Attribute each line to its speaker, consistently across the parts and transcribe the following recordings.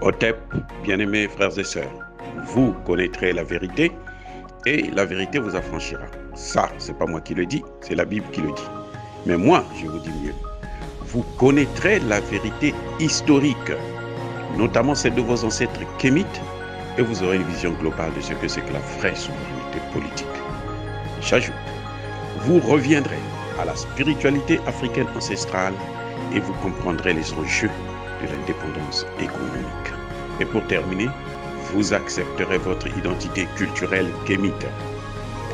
Speaker 1: Otep, bien-aimés frères et sœurs, vous connaîtrez la vérité et la vérité vous affranchira. Ça, c'est pas moi qui le dis, c'est la Bible qui le dit. Mais moi, je vous dis mieux. Vous connaîtrez la vérité historique, notamment celle de vos ancêtres kémites, et vous aurez une vision globale de ce que c'est que la vraie souveraineté politique. J'ajoute, vous reviendrez à la spiritualité africaine ancestrale et vous comprendrez les enjeux de l'indépendance économique. Et pour terminer, vous accepterez votre identité culturelle kémite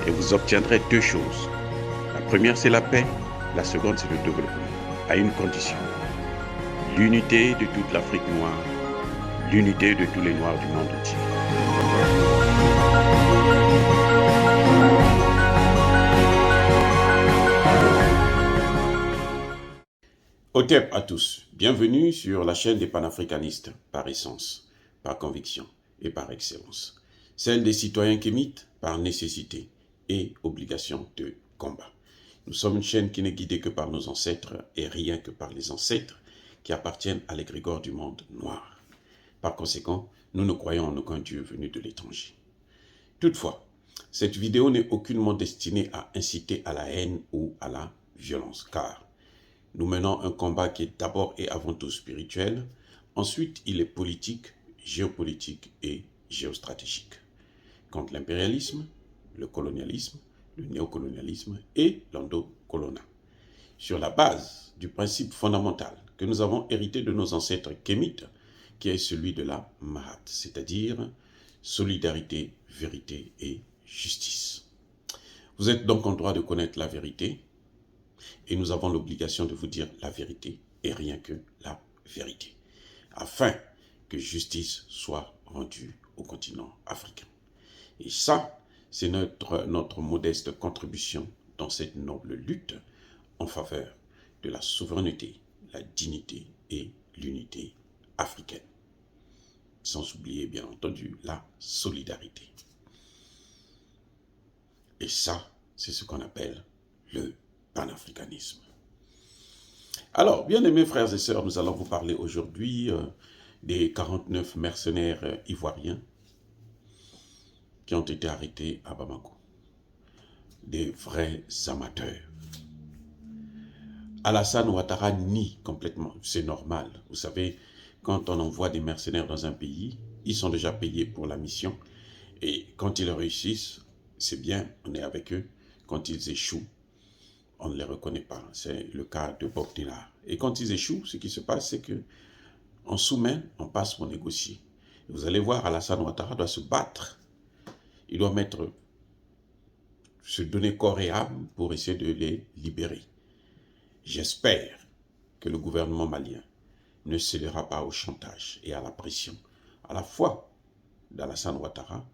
Speaker 1: et vous obtiendrez deux choses. La première, c'est la paix. La seconde, c'est le développement, à une condition. L'unité de toute l'Afrique noire, l'unité de tous les Noirs du monde entier. Otep à tous, bienvenue sur la chaîne des panafricanistes, par essence, par conviction et par excellence. Celle des citoyens kémites, par nécessité et obligation de combat. Nous sommes une chaîne qui n'est guidée que par nos ancêtres et rien que par les ancêtres qui appartiennent à l'égrégore du monde noir. Par conséquent, nous ne croyons en aucun Dieu venu de l'étranger. Toutefois, cette vidéo n'est aucunement destinée à inciter à la haine ou à la violence, car nous menons un combat qui est d'abord et avant tout spirituel, ensuite il est politique, géopolitique et géostratégique. Contre l'impérialisme, le colonialisme, le néocolonialisme et l'endocolona. Sur la base du principe fondamental que nous avons hérité de nos ancêtres kémites, qui est celui de la Mahat, c'est-à-dire solidarité, vérité et justice. Vous êtes donc en droit de connaître la vérité, et nous avons l'obligation de vous dire la vérité et rien que la vérité, afin que justice soit rendue au continent africain. Et ça, c'est notre modeste contribution dans cette noble lutte en faveur de la souveraineté, la dignité et l'unité africaine. Sans oublier, bien entendu, la solidarité. Et ça, c'est ce qu'on appelle le panafricanisme. Alors, bien-aimés frères et sœurs, nous allons vous parler aujourd'hui des 49 mercenaires ivoiriens qui ont été arrêtés à Bamako. Des vrais amateurs. Alassane Ouattara nie complètement, c'est normal. Vous savez, quand on envoie des mercenaires dans un pays, ils sont déjà payés pour la mission. Et quand ils réussissent, c'est bien, on est avec eux. Quand ils échouent, on ne les reconnaît pas. C'est le cas de Bob Dylan. Et quand ils échouent, ce qui se passe, c'est qu'en sous-main, on passe pour négocier. Et vous allez voir, Alassane Ouattara doit se battre. Il doit se donner corps et âme pour essayer de les libérer. J'espère que le gouvernement malien ne cédera pas au chantage et à la pression, à la fois d'Alassane Ouattara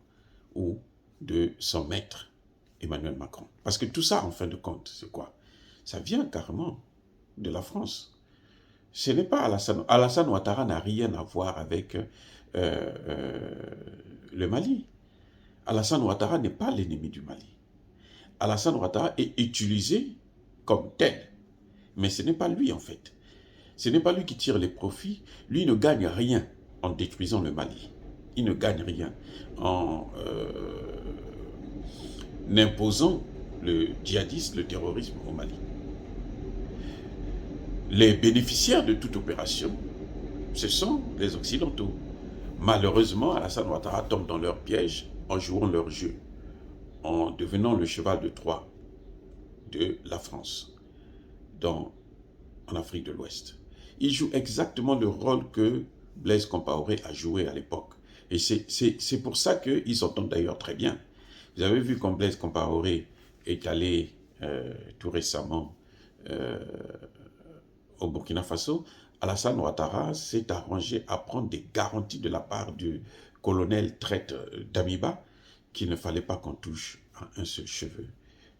Speaker 1: ou de son maître, Emmanuel Macron. Parce que tout ça, en fin de compte, c'est quoi? Ça vient carrément de la France. Ce n'est pas Alassane. Alassane Ouattara n'a rien à voir avec le Mali. Alassane Ouattara n'est pas l'ennemi du Mali. Alassane Ouattara est utilisé comme tel. Mais ce n'est pas lui, en fait. Ce n'est pas lui qui tire les profits. Lui ne gagne rien en détruisant le Mali. Il ne gagne rien en imposant le djihadisme, le terrorisme au Mali. Les bénéficiaires de toute opération, ce sont les Occidentaux. Malheureusement, Alassane Ouattara tombe dans leur piège en jouant leur jeu, en devenant le cheval de Troie de la France en Afrique de l'Ouest. Il joue exactement le rôle que Blaise Compaoré a joué à l'époque. Et c'est pour ça qu'ils s'entendent d'ailleurs très bien. Vous avez vu quand Blaise Compaoré est allé tout récemment au Burkina Faso, Alassane Ouattara s'est arrangé à prendre des garanties de la part du colonel traite Damiba qu'il ne fallait pas qu'on touche à un seul cheveu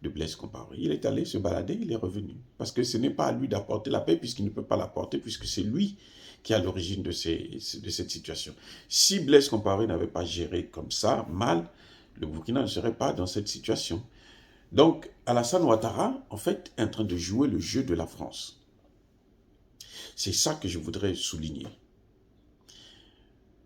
Speaker 1: de Blaise Compaoré. Il est allé se balader, il est revenu. Parce que ce n'est pas à lui d'apporter la paix, puisqu'il ne peut pas l'apporter, puisque c'est lui qui est à l'origine de cette situation. Si Blaise Compaoré n'avait pas géré comme ça, mal, le Burkina ne serait pas dans cette situation. Donc, Alassane Ouattara, en fait, est en train de jouer le jeu de la France. C'est ça que je voudrais souligner.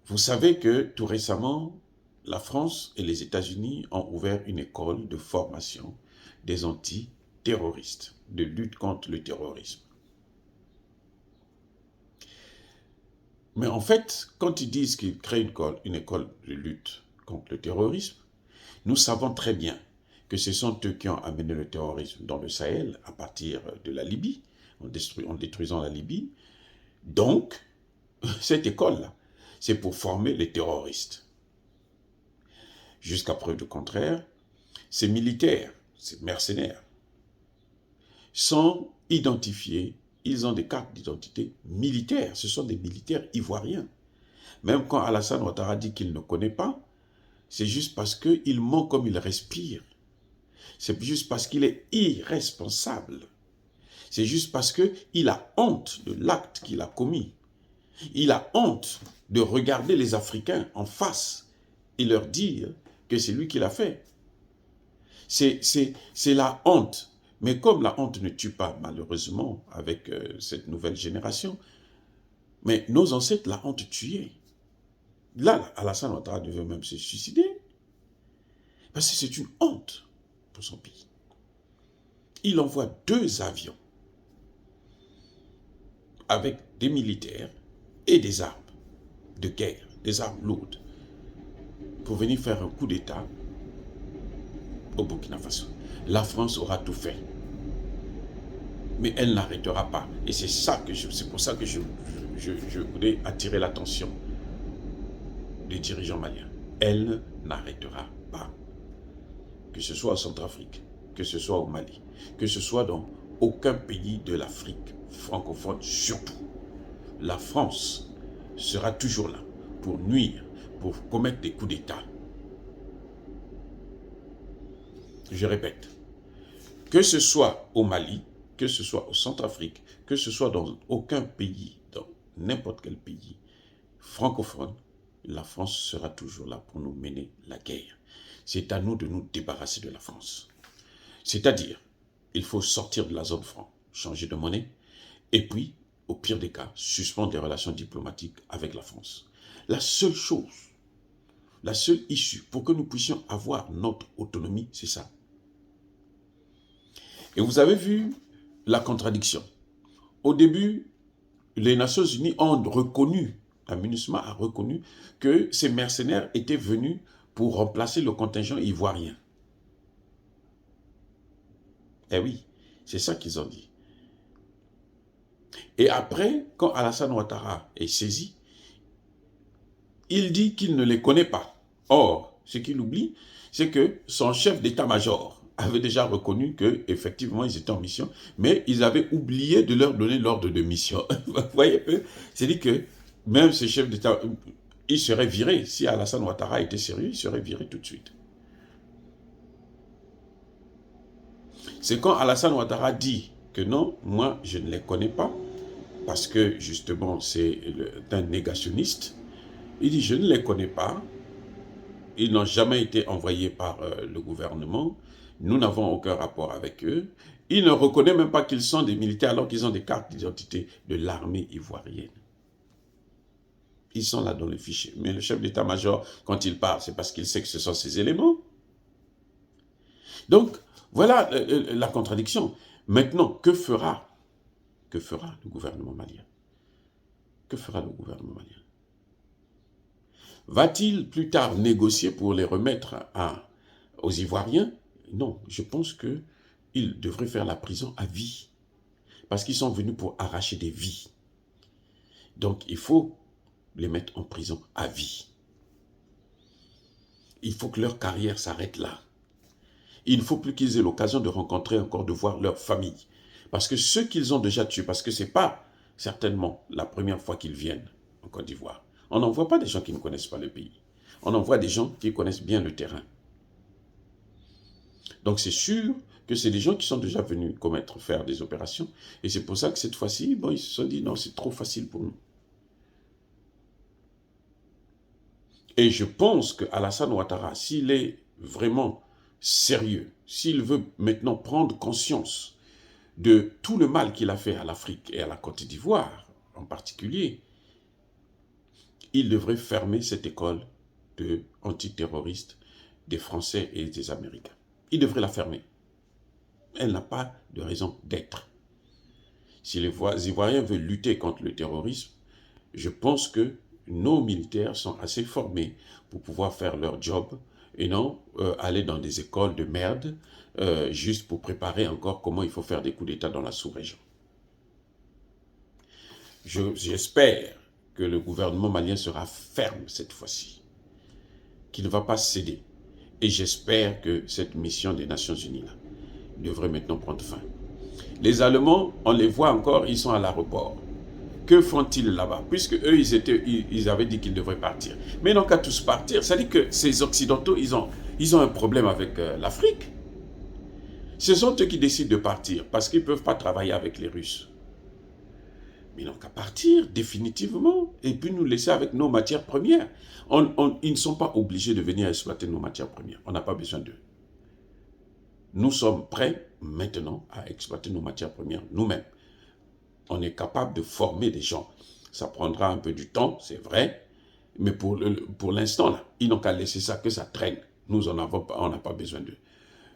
Speaker 1: Vous savez que tout récemment, la France et les États-Unis ont ouvert une école de formation des antiterroristes, de lutte contre le terrorisme. Mais en fait, quand ils disent qu'ils créent une école de lutte contre le terrorisme, nous savons très bien que ce sont eux qui ont amené le terrorisme dans le Sahel à partir de la Libye, en détruisant la Libye. Donc, cette école-là, c'est pour former les terroristes. Jusqu'à preuve du contraire, ces militaires, ces mercenaires, sont identifiés, ils ont des cartes d'identité militaires, ce sont des militaires ivoiriens. Même quand Alassane Ouattara dit qu'il ne connaît pas, c'est juste parce qu'il ment comme il respire. C'est juste parce qu'il est irresponsable. C'est juste parce qu'il a honte de l'acte qu'il a commis. Il a honte de regarder les Africains en face et leur dire que c'est lui qui l'a fait. C'est la honte. Mais comme la honte ne tue pas, malheureusement, avec cette nouvelle génération, mais nos ancêtres, la honte tuait. Là, Alassane Ouattara devait même se suicider. Parce que c'est une honte pour son pays. Il envoie 2 avions avec des militaires et des armes de guerre, des armes lourdes, pour venir faire un coup d'État au Burkina Faso. La France aura tout fait. Mais elle n'arrêtera pas. Et c'est pour ça que je voulais attirer l'attention des dirigeants maliens. Elle n'arrêtera pas. Que ce soit en Centrafrique, que ce soit au Mali, que ce soit dans aucun pays de l'Afrique francophone surtout. La France sera toujours là pour nuire, pour commettre des coups d'État. Je répète, que ce soit au Mali, que ce soit au Centrafrique, que ce soit dans aucun pays, dans n'importe quel pays francophone, la France sera toujours là pour nous mener la guerre. C'est à nous de nous débarrasser de la France. C'est-à-dire, il faut sortir de la zone franc, changer de monnaie, et puis, au pire des cas, suspendre les relations diplomatiques avec la France. La seule chose, la seule issue pour que nous puissions avoir notre autonomie, c'est ça. Et vous avez vu la contradiction. Au début, les Nations Unies ont reconnu, la MINUSMA a reconnu que ces mercenaires étaient venus pour remplacer le contingent ivoirien. Eh oui, c'est ça qu'ils ont dit. Et après, quand Alassane Ouattara est saisi, il dit qu'il ne les connaît pas. Or, ce qu'il oublie, c'est que son chef d'état-major avait déjà reconnu qu'effectivement, ils étaient en mission, mais ils avaient oublié de leur donner l'ordre de mission. Vous voyez un peu? C'est-à-dire que même ce chef d'état, il serait viré. Si Alassane Ouattara était sérieux, il serait viré tout de suite. C'est quand Alassane Ouattara dit que non, moi, je ne les connais pas, parce que justement, c'est un négationniste. Il dit, je ne les connais pas. Ils n'ont jamais été envoyés par le gouvernement. Nous n'avons aucun rapport avec eux. Il ne reconnaît même pas qu'ils sont des militaires alors qu'ils ont des cartes d'identité de l'armée ivoirienne. Ils sont là dans le fichier. Mais le chef d'état-major, quand il parle, c'est parce qu'il sait que ce sont ces éléments. Donc, voilà la contradiction. Maintenant, que fera le gouvernement malien? Que fera le gouvernement malien? Va-t-il plus tard négocier pour les remettre aux Ivoiriens? Non, je pense qu'il devrait faire la prison à vie. Parce qu'ils sont venus pour arracher des vies. Donc, il faut les mettre en prison à vie. Il faut que leur carrière s'arrête là. Il ne faut plus qu'ils aient l'occasion de rencontrer encore, de voir leur famille. Parce que ceux qu'ils ont déjà tués, parce que ce n'est pas certainement la première fois qu'ils viennent en Côte d'Ivoire. On n'envoie pas des gens qui ne connaissent pas le pays. On envoie des gens qui connaissent bien le terrain. Donc c'est sûr que c'est des gens qui sont déjà venus faire des opérations. Et c'est pour ça que cette fois-ci, bon, ils se sont dit, non, c'est trop facile pour nous. Et je pense que Alassane Ouattara, s'il est vraiment sérieux, s'il veut maintenant prendre conscience de tout le mal qu'il a fait à l'Afrique et à la Côte d'Ivoire en particulier, il devrait fermer cette école de antiterroristes des Français et des Américains. Il devrait la fermer. Elle n'a pas de raison d'être. Si les Ivoiriens veulent lutter contre le terrorisme, je pense que nos militaires sont assez formés pour pouvoir faire leur job et non aller dans des écoles de merde juste pour préparer encore comment il faut faire des coups d'État dans la sous-région. J'espère que le gouvernement malien sera ferme cette fois-ci, qu'il ne va pas céder. Et j'espère que cette mission des Nations Unies là, devrait maintenant prendre fin. Les Allemands, on les voit encore, ils sont à l'aéroport. Que font-ils là-bas? Puisque eux, ils avaient dit qu'ils devraient partir. Mais ils n'ont qu'à tous partir. Ça dit que ces Occidentaux, ils ont un problème avec l'Afrique. Ce sont eux qui décident de partir parce qu'ils ne peuvent pas travailler avec les Russes. Mais ils n'ont qu'à partir définitivement et puis nous laisser avec nos matières premières. Ils ne sont pas obligés de venir exploiter nos matières premières. On n'a pas besoin d'eux. Nous sommes prêts maintenant à exploiter nos matières premières nous-mêmes. On est capable de former des gens. Ça prendra un peu du temps, c'est vrai, mais pour l'instant, là, ils n'ont qu'à laisser ça, que ça traîne. Nous, on n'a pas besoin d'eux.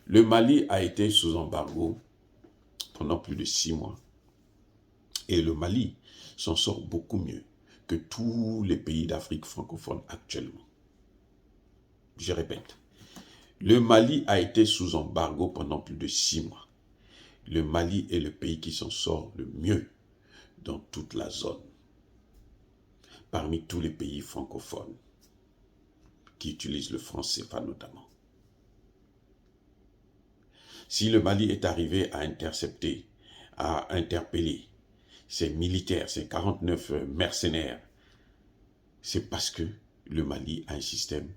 Speaker 1: Le Mali a été sous embargo pendant plus de 6 mois. Et le Mali s'en sort beaucoup mieux que tous les pays d'Afrique francophone actuellement. Je répète, le Mali a été sous embargo pendant plus de 6 mois. Le Mali est le pays qui s'en sort le mieux dans toute la zone, parmi tous les pays francophones qui utilisent le franc CFA notamment. Si le Mali est arrivé à intercepter, à interpeller ces militaires, ces 49 mercenaires, c'est parce que le Mali a un système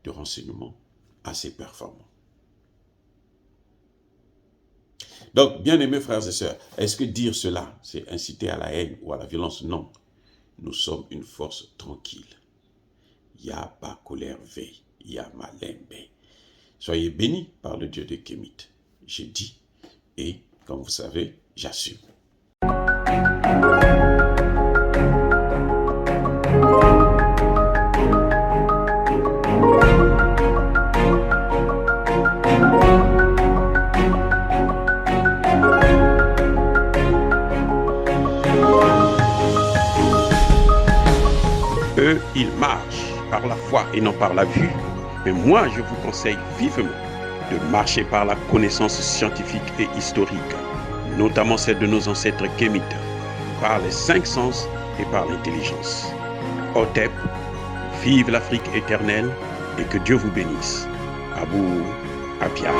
Speaker 1: de renseignement assez performant. Donc, bien-aimés frères et sœurs, est-ce que dire cela, c'est inciter à la haine ou à la violence? Non. Nous sommes une force tranquille. Ya ba colère veille, ya malembe. Soyez bénis par le Dieu de Kémit. J'ai dit, et comme vous savez, j'assume. Eux, ils marchent par la foi et non par la vue. Mais moi, je vous conseille vivement de marcher par la connaissance scientifique et historique, notamment celle de nos ancêtres kémites, par les 5 sens et par l'intelligence. Otep, vive l'Afrique éternelle et que Dieu vous bénisse. Abou Apia.